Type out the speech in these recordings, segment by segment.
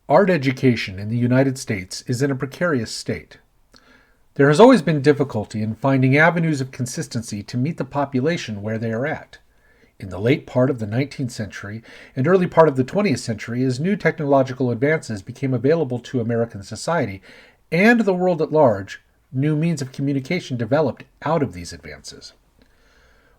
Art education in the United States is in a precarious state. There has always been difficulty in finding avenues of consistency to meet the population where they are at. In the late part of the 19th century and early part of the 20th century, as new technological advances became available to American society and the world at large, new means of communication developed out of these advances.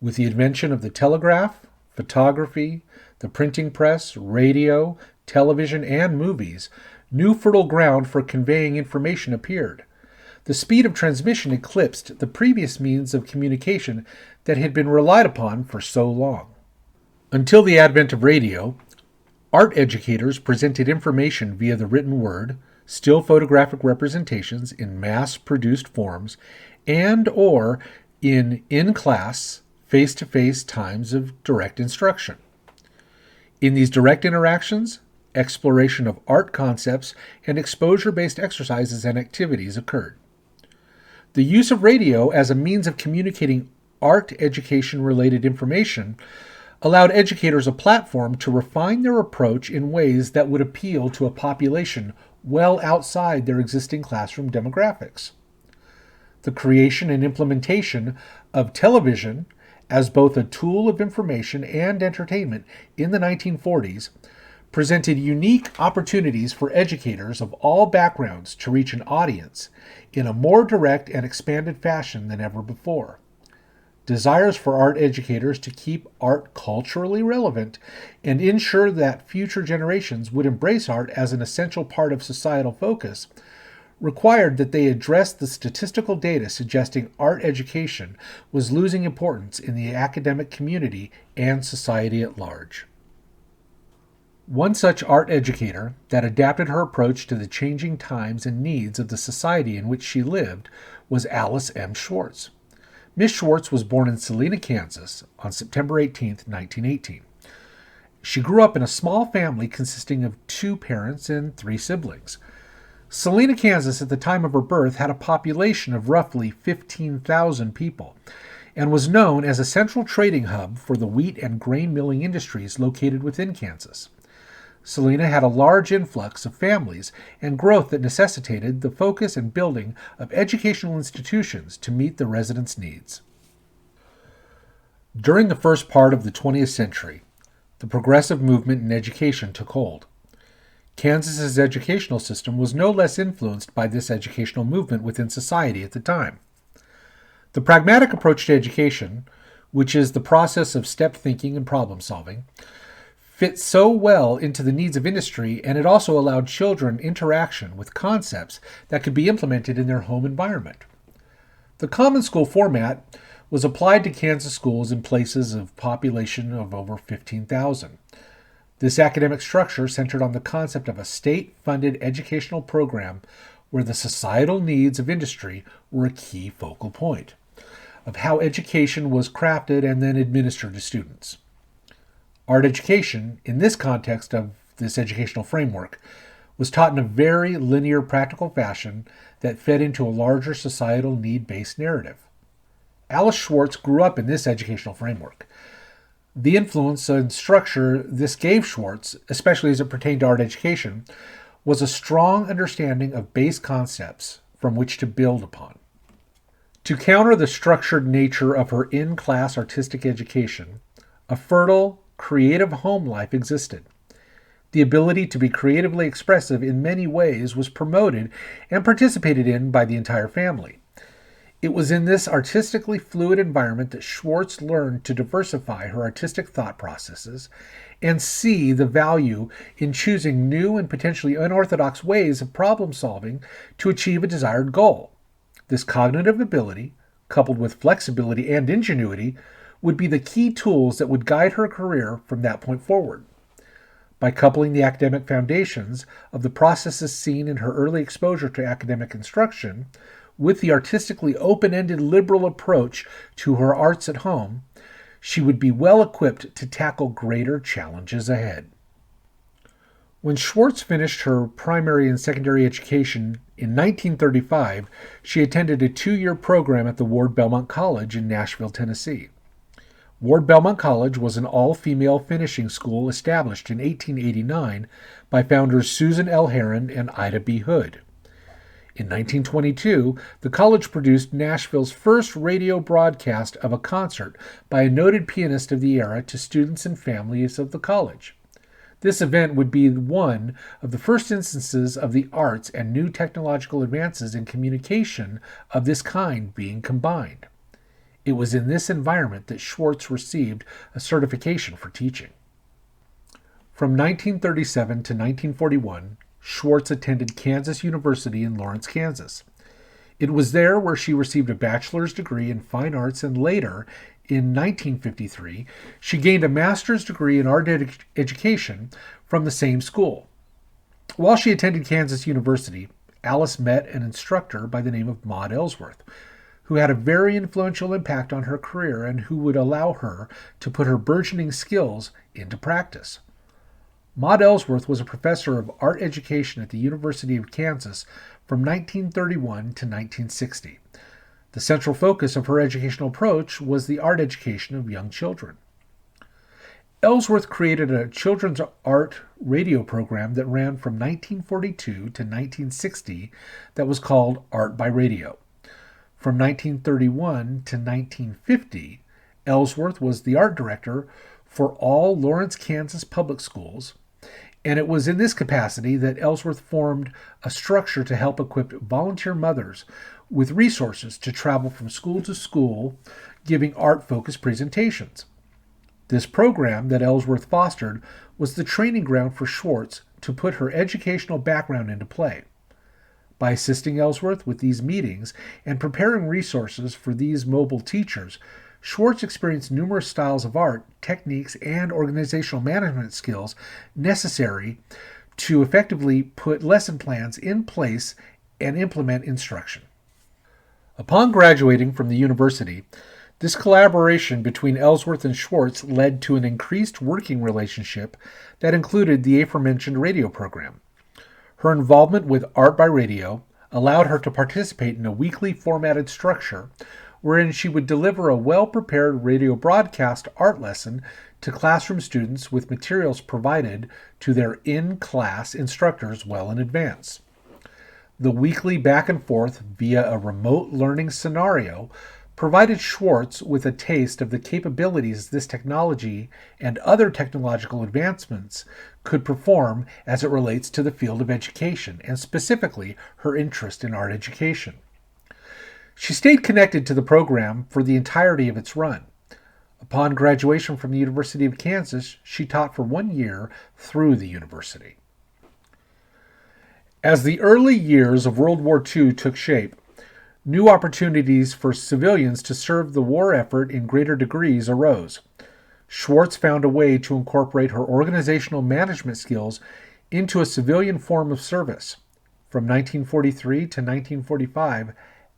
With the invention of the telegraph, photography, the printing press, radio, television, and movies, new fertile ground for conveying information appeared. The speed of transmission eclipsed the previous means of communication that had been relied upon for so long. Until the advent of radio, art educators presented information via the written word, still photographic representations in mass-produced forms, and or in-class, face-to-face times of direct instruction. In these direct interactions, exploration of art concepts and exposure-based exercises and activities occurred. The use of radio as a means of communicating art education-related information allowed educators a platform to refine their approach in ways that would appeal to a population well outside their existing classroom demographics. The creation and implementation of television as both a tool of information and entertainment in the 1940s presented unique opportunities for educators of all backgrounds to reach an audience in a more direct and expanded fashion than ever before. Desires for art educators to keep art culturally relevant and ensure that future generations would embrace art as an essential part of societal focus required that they address the statistical data suggesting art education was losing importance in the academic community and society at large. One such art educator that adapted her approach to the changing times and needs of the society in which she lived was Alice M. Schwartz. Miss Schwartz was born in Salina, Kansas on September 18, 1918. She grew up in a small family consisting of 2 parents and 3 siblings. Salina, Kansas, at the time of her birth, had a population of roughly 15,000 people and was known as a central trading hub for the wheat and grain milling industries located within Kansas. Salina had a large influx of families and growth that necessitated the focus and building of educational institutions to meet the residents' needs. During the first part of the 20th century, the progressive movement in education took hold. Kansas's educational system was no less influenced by this educational movement within society at the time. The pragmatic approach to education, which is the process of step thinking and problem solving, fit so well into the needs of industry, and it also allowed children interaction with concepts that could be implemented in their home environment. The common school format was applied to Kansas schools in places of population of over 15,000. This academic structure centered on the concept of a state-funded educational program where the societal needs of industry were a key focal point of how education was crafted and then administered to students. Art education, in this context of this educational framework, was taught in a very linear, practical fashion that fed into a larger societal need-based narrative. Alice Schwartz grew up in this educational framework. The influence and structure this gave Schwartz, especially as it pertained to art education, was a strong understanding of base concepts from which to build upon. To counter the structured nature of her in-class artistic education, a fertile, creative home life existed. The ability to be creatively expressive in many ways was promoted and participated in by the entire family. It was in this artistically fluid environment that Schwartz learned to diversify her artistic thought processes and see the value in choosing new and potentially unorthodox ways of problem solving to achieve a desired goal. This cognitive ability, coupled with flexibility and ingenuity, would be the key tools that would guide her career from that point forward. By coupling the academic foundations of the processes seen in her early exposure to academic instruction with the artistically open-ended liberal approach to her arts at home, she would be well equipped to tackle greater challenges ahead. When Schwartz finished her primary and secondary education in 1935, she attended a 2-year program at the Ward Belmont College in Nashville, Tennessee. Ward Belmont College was an all-female finishing school established in 1889 by founders Susan L. Heron and Ida B. Hood. In 1922, the college produced Nashville's first radio broadcast of a concert by a noted pianist of the era to students and families of the college. This event would be one of the first instances of the arts and new technological advances in communication of this kind being combined. It was in this environment that Schwartz received a certification for teaching. From 1937 to 1941, Schwartz attended Kansas University in Lawrence, Kansas. It was there where she received a bachelor's degree in fine arts, and later, in 1953, she gained a master's degree in art education from the same school. While she attended Kansas University, Alice met an instructor by the name of Maud Ellsworth, who had a very influential impact on her career and who would allow her to put her burgeoning skills into practice. Maud Ellsworth was a professor of art education at the University of Kansas from 1931 to 1960. The central focus of her educational approach was the art education of young children. Ellsworth created a children's art radio program that ran from 1942 to 1960 that was called Art by Radio. From 1931 to 1950, Ellsworth was the art director for all Lawrence, Kansas public schools, and it was in this capacity that Ellsworth formed a structure to help equip volunteer mothers with resources to travel from school to school, giving art-focused presentations. This program that Ellsworth fostered was the training ground for Schwartz to put her educational background into play. By assisting Ellsworth with these meetings and preparing resources for these mobile teachers, Schwartz experienced numerous styles of art, techniques, and organizational management skills necessary to effectively put lesson plans in place and implement instruction. Upon graduating from the university, this collaboration between Ellsworth and Schwartz led to an increased working relationship that included the aforementioned radio program. Her involvement with Art by Radio allowed her to participate in a weekly formatted structure wherein she would deliver a well-prepared radio broadcast art lesson to classroom students with materials provided to their in-class instructors well in advance. The weekly back and forth via a remote learning scenario provided Schwartz with a taste of the capabilities this technology and other technological advancements could perform as it relates to the field of education, and specifically her interest in art education. She stayed connected to the program for the entirety of its run. Upon graduation from the University of Kansas, she taught for 1 year through the university. As the early years of World War II took shape, new opportunities for civilians to serve the war effort in greater degrees arose. Schwartz found a way to incorporate her organizational management skills into a civilian form of service. From 1943 to 1945,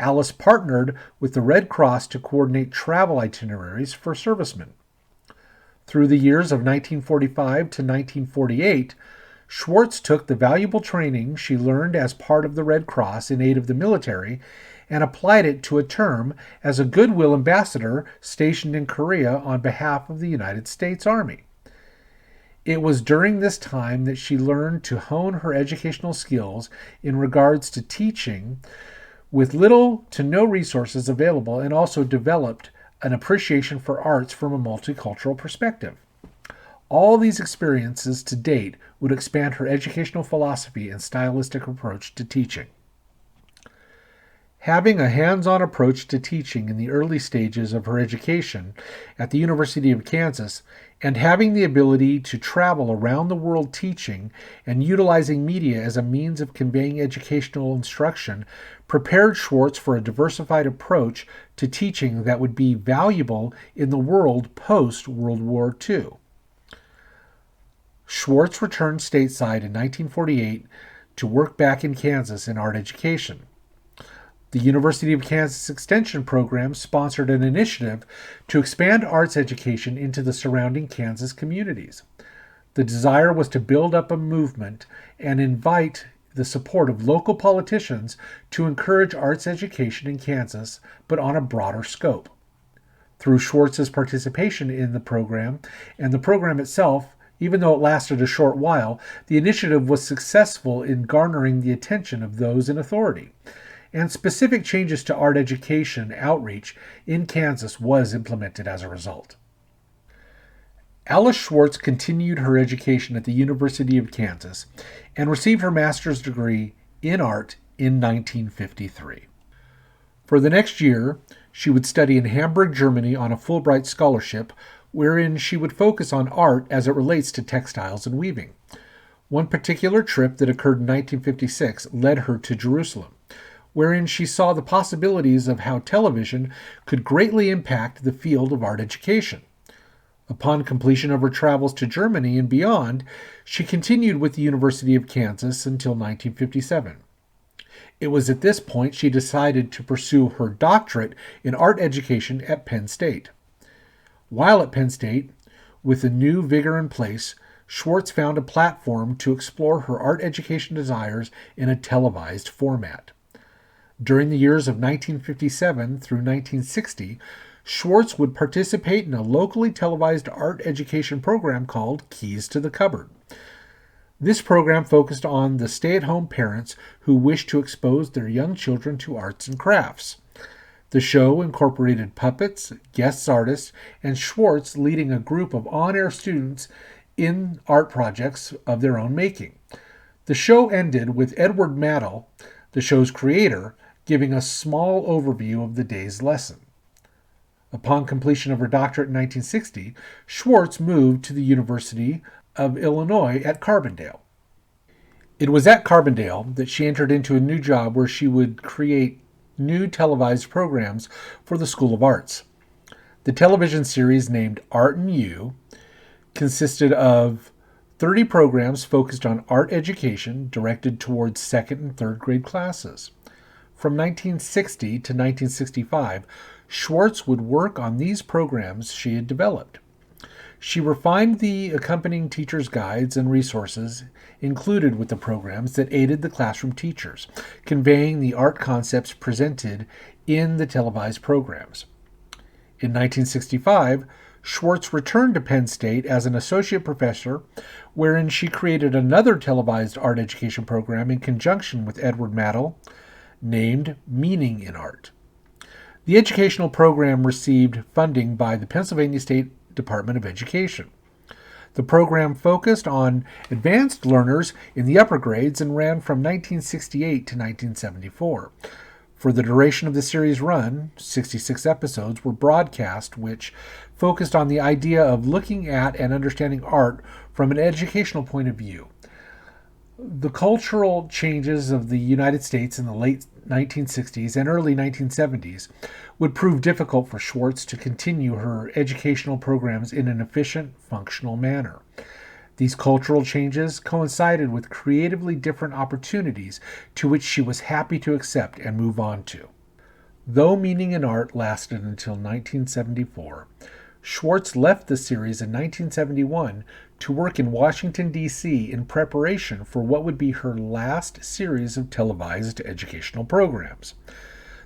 Alice partnered with the Red Cross to coordinate travel itineraries for servicemen. Through the years of 1945 to 1948, Schwartz took the valuable training she learned as part of the Red Cross in aid of the military and applied it to a term as a Goodwill ambassador stationed in Korea on behalf of the United States Army. It was during this time that she learned to hone her educational skills in regards to teaching with little to no resources available, and also developed an appreciation for arts from a multicultural perspective. All these experiences to date would expand her educational philosophy and stylistic approach to teaching. Having a hands-on approach to teaching in the early stages of her education at the University of Kansas, and having the ability to travel around the world teaching and utilizing media as a means of conveying educational instruction, prepared Schwartz for a diversified approach to teaching that would be valuable in the world post-World War II. Schwartz returned stateside in 1948 to work back in Kansas in art education. The University of Kansas Extension Program sponsored an initiative to expand arts education into the surrounding Kansas communities. The desire was to build up a movement and invite the support of local politicians to encourage arts education in Kansas, but on a broader scope. Through Schwartz's participation in the program and the program itself, even though it lasted a short while, the initiative was successful in garnering the attention of those in authority, and specific changes to art education outreach in Kansas was implemented as a result. Alice Schwartz continued her education at the University of Kansas and received her master's degree in art in 1953. For the next year, she would study in Hamburg, Germany on a Fulbright scholarship, wherein she would focus on art as it relates to textiles and weaving. One particular trip that occurred in 1956 led her to Jerusalem, wherein she saw the possibilities of how television could greatly impact the field of art education. Upon completion of her travels to Germany and beyond, she continued with the University of Kansas until 1957. It was at this point she decided to pursue her doctorate in art education at Penn State. While at Penn State, with a new vigor in place, Schwartz found a platform to explore her art education desires in a televised format. During the years of 1957 through 1960, Schwartz would participate in a locally televised art education program called Keys to the Cupboard. This program focused on the stay-at-home parents who wished to expose their young children to arts and crafts. The show incorporated puppets, guest artists, and Schwartz leading a group of on-air students in art projects of their own making. The show ended with Edward Maddell, the show's creator, giving a small overview of the day's lesson. Upon completion of her doctorate in 1960, Schwartz moved to the University of Illinois at Carbondale. It was at Carbondale that she entered into a new job where she would create new televised programs for the School of Arts. The television series named Art and You consisted of 30 programs focused on art education directed towards second and third grade classes. From 1960 to 1965, Schwartz would work on these programs she had developed. She refined the accompanying teachers' guides and resources included with the programs that aided the classroom teachers, conveying the art concepts presented in the televised programs. In 1965, Schwartz returned to Penn State as an associate professor, wherein she created another televised art education program in conjunction with Edward Maddell, named Meaning in Art. The educational program received funding by the Pennsylvania State Department of Education. The program focused on advanced learners in the upper grades and ran from 1968 to 1974. For the duration of the series run, 66 episodes were broadcast, which focused on the idea of looking at and understanding art from an educational point of view. The cultural changes of the United States in the late 1960s and early 1970s would prove difficult for Schwartz to continue her educational programs in an efficient, functional manner. These cultural changes coincided with creatively different opportunities to which she was happy to accept and move on to. Though Meaning in Art lasted until 1974, Schwartz left the series in 1971 to work in Washington, D.C. in preparation for what would be her last series of televised educational programs.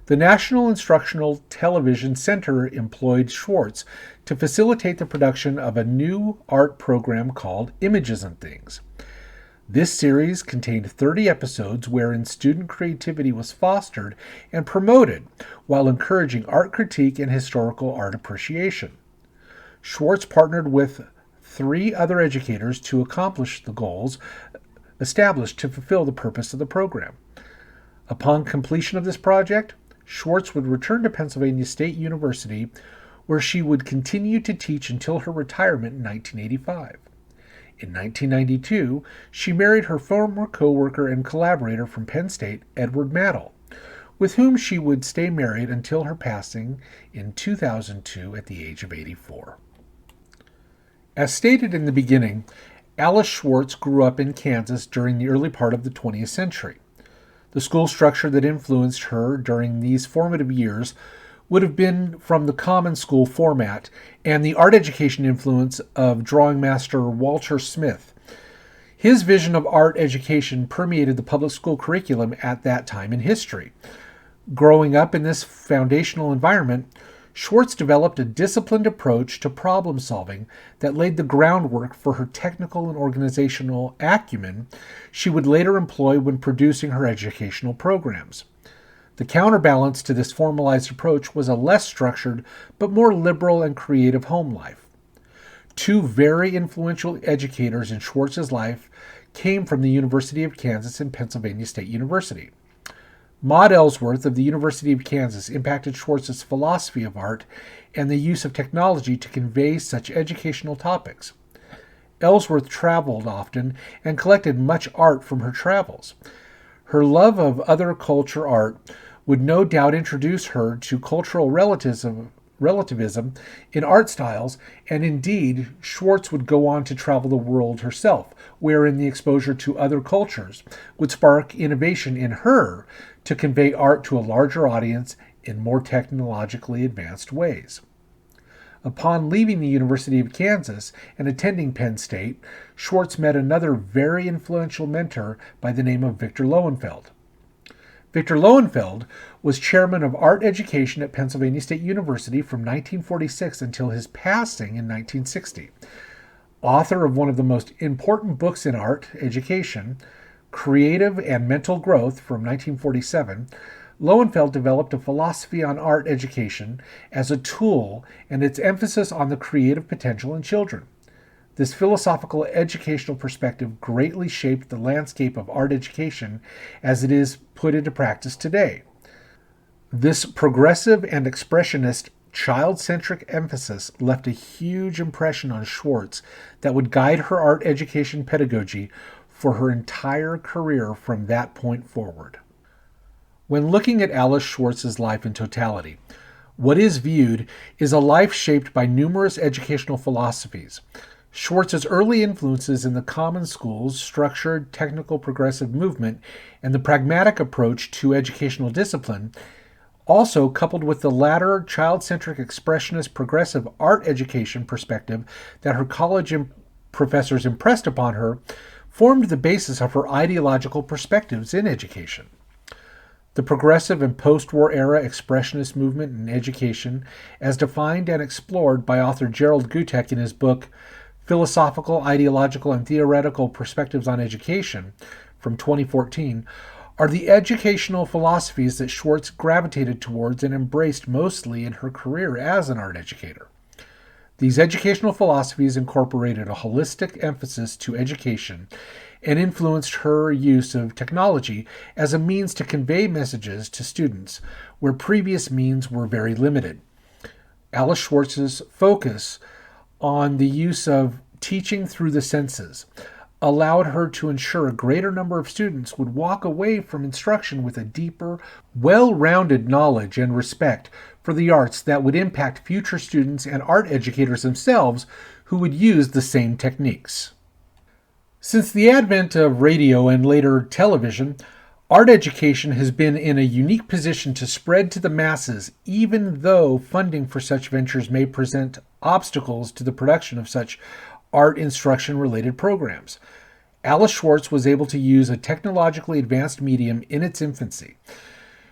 The National Instructional Television Center employed Schwartz to facilitate the production of a new art program called Images and Things. This series contained 30 episodes wherein student creativity was fostered and promoted while encouraging art critique and historical art appreciation. Schwartz partnered with 3 other educators to accomplish the goals established to fulfill the purpose of the program. Upon completion of this project, Schwartz would return to Pennsylvania State University, where she would continue to teach until her retirement in 1985. In 1992, she married her former co-worker and collaborator from Penn State, Edward Maddell, with whom she would stay married until her passing in 2002 at the age of 84. As stated in the beginning, Alice Schwartz grew up in Kansas during the early part of the 20th century. The school structure that influenced her during these formative years would have been from the common school format and the art education influence of drawing master Walter Smith. His vision of art education permeated the public school curriculum at that time in history. Growing up in this foundational environment, Schwartz developed a disciplined approach to problem solving that laid the groundwork for her technical and organizational acumen she would later employ when producing her educational programs. The counterbalance to this formalized approach was a less structured but more liberal and creative home life. Two very influential educators in Schwartz's life came from the University of Kansas and Pennsylvania State University. Maud Ellsworth of the University of Kansas impacted Schwartz's philosophy of art and the use of technology to convey such educational topics. Ellsworth traveled often and collected much art from her travels. Her love of other culture art would no doubt introduce her to cultural relativism in art styles, and indeed, Schwartz would go on to travel the world herself, wherein the exposure to other cultures would spark innovation in her to convey art to a larger audience in more technologically advanced ways. Upon leaving the University of Kansas and attending Penn State, Schwartz met another very influential mentor by the name of Victor Lowenfeld. Victor Lowenfeld was chairman of art education at Pennsylvania State University from 1946 until his passing in 1960. Author of one of the most important books in art education, Creative and Mental Growth from 1947, Lowenfeld developed a philosophy on art education as a tool and its emphasis on the creative potential in children. This philosophical educational perspective greatly shaped the landscape of art education as it is put into practice today. This progressive and expressionist, child-centric emphasis left a huge impression on Schwartz that would guide her art education pedagogy for her entire career from that point forward. When looking at Alice Schwartz's life in totality, what is viewed is a life shaped by numerous educational philosophies. Schwartz's early influences in the common schools, structured, technical, progressive movement, and the pragmatic approach to educational discipline, also coupled with the latter child-centric, expressionist, progressive art education perspective that her college professors impressed upon her, formed the basis of her ideological perspectives in education. The progressive and post-war era expressionist movement in education, as defined and explored by author Gerald Gutek in his book Philosophical, Ideological, and Theoretical Perspectives on Education from 2014, are the educational philosophies that Schwartz gravitated towards and embraced mostly in her career as an art educator. These educational philosophies incorporated a holistic emphasis to education and influenced her use of technology as a means to convey messages to students where previous means were very limited. Alice Schwartz's focus on the use of teaching through the senses allowed her to ensure a greater number of students would walk away from instruction with a deeper, well-rounded knowledge and respect for the arts that would impact future students and art educators themselves who would use the same techniques. Since the advent of radio and later television, art education has been in a unique position to spread to the masses, even though funding for such ventures may present obstacles to the production of such art instruction-related programs. Alice Schwartz was able to use a technologically advanced medium in its infancy.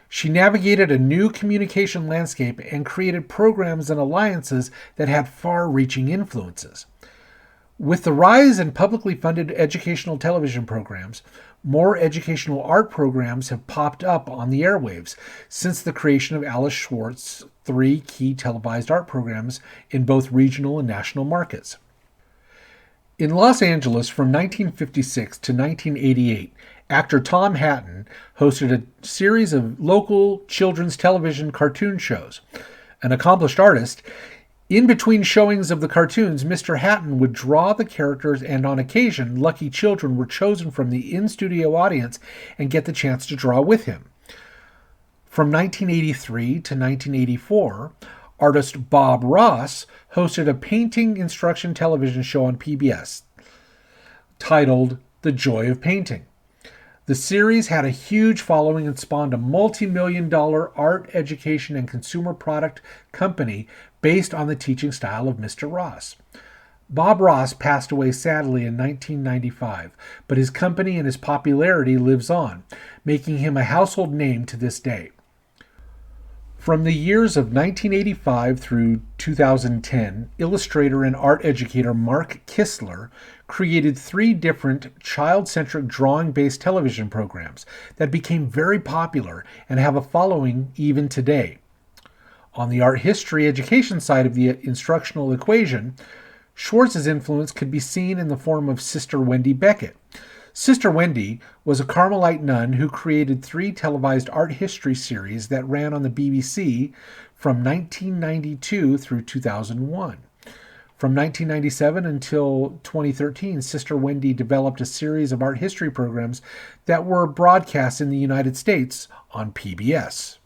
She navigated a new communication landscape and created programs and alliances that had far-reaching influences. With the rise in publicly funded educational television programs, more educational art programs have popped up on the airwaves since the creation of Alice Schwartz's 3 key televised art programs in both regional and national markets. In Los Angeles from 1956 to 1988, actor Tom Hatton hosted a series of local children's television cartoon shows. An accomplished artist, in between showings of the cartoons, Mr. Hatton would draw the characters, and on occasion, lucky children were chosen from the in-studio audience and get the chance to draw with him. From 1983 to 1984, artist Bob Ross hosted a painting instruction television show on PBS titled The Joy of Painting. The series had a huge following and spawned a multi-million-dollar art, education, and consumer product company based on the teaching style of Mr. Ross. Bob Ross passed away sadly in 1995, but his company and his popularity lives on, making him a household name to this day. From the years of 1985 through 2010, illustrator and art educator Mark Kistler created 3 different child-centric drawing-based television programs that became very popular and have a following even today. On the art history education side of the instructional equation, Schwartz's influence could be seen in the form of Sister Wendy Beckett. Sister Wendy was a Carmelite nun who created 3 televised art history series that ran on the BBC from 1992 through 2001. From 1997 until 2013, Sister Wendy developed a series of art history programs that were broadcast in the United States on PBS.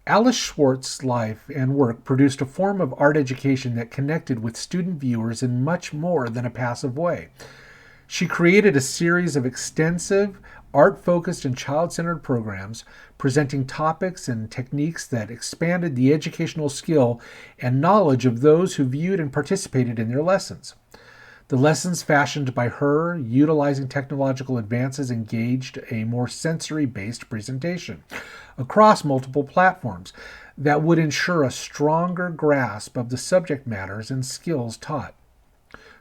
Alice Schwartz's life and work produced a form of art education that connected with student viewers in much more than a passive way. She created a series of extensive, art-focused and child-centered programs presenting topics and techniques that expanded the educational skill and knowledge of those who viewed and participated in their lessons. The lessons fashioned by her, utilizing technological advances, engaged a more sensory-based presentation across multiple platforms that would ensure a stronger grasp of the subject matters and skills taught.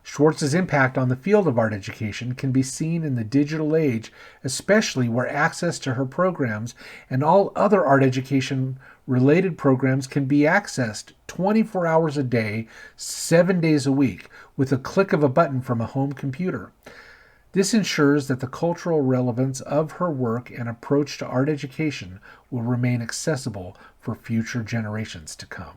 Schwartz's impact on the field of art education can be seen in the digital age, especially where access to her programs and all other art education related programs can be accessed 24 hours a day, 7 days a week, with a click of a button from a home computer. This ensures that the cultural relevance of her work and approach to art education will remain accessible for future generations to come.